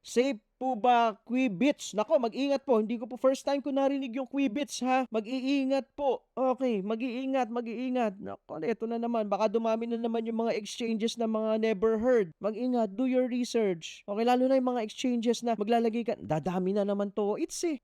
Safe po ba Quibits? Nako, mag-ingat po. Hindi ko po first time ko narinig yung Quibits ha. Mag-iingat po. Okay, mag-iingat, mag-iingat. Nako, ito na naman. Baka dumami na naman yung mga exchanges na mga never heard. Mag-ingat, do your research. Okay, lalo na yung mga exchanges na maglalagay ka. Dadami na naman to.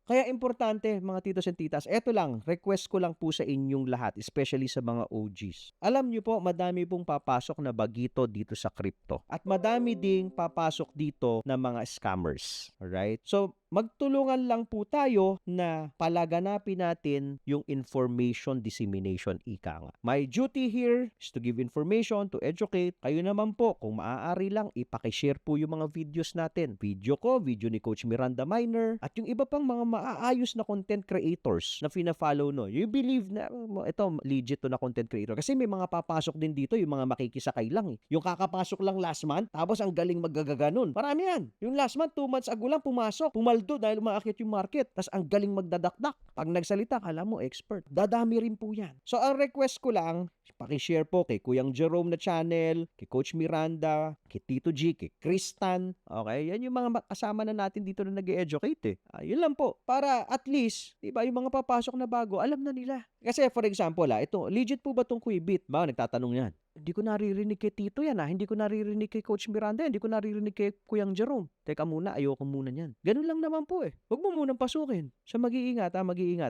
Kaya importante, mga titos and titas. Eto lang, request ko lang po sa inyong lahat, especially sa mga OGs. Alam nyo po, madami pong papasok na bagito dito sa crypto. At madami ding papasok dito na mga scammers. Alright? So, magtulungan lang po tayo na palaganapin natin yung information dissemination, ika nga. My duty here is to give information, to educate. Kayo naman po, kung maaari lang, ipakishare po yung mga videos natin. Video ko, video ni Coach Miranda Miner, at yung iba pang mga maaayos na content creators na fina-follow no. You believe na ito legit to na content creator. Kasi may mga papasok din dito, yung mga makikisakay lang eh. Yung kakapasok lang last month, tapos ang galing maggaganon. Marami yan. Yung last month, 2 months ago lang pumasok. Pumaldo dahil umaakit yung market. Tapos ang galing magdadakdak. Pag nagsalita, kala mo expert. Dadami rin po yan. So ang request ko lang, pakishare po kay Kuyang Jerome na channel, kay Coach Miranda, kay Tito G, kay Kristan. Okay? Yan yung mga kasama na natin dito na nag-educate eh. Yun lang po. Para at least, diba, yung mga papasok na bago, alam na nila. Kasi for example, ito, legit po ba itong Quibit? Ba, nagtatanong yan. Hindi ko naririnig kay Tito yan Hindi ko naririnig kay Coach Miranda Hindi ko naririnig kay Kuyang Jerome. Teka muna, ayoko muna yan. Ganun lang naman po eh. Huwag mo munang pasukin. Siya mag-iingat mag-iingat.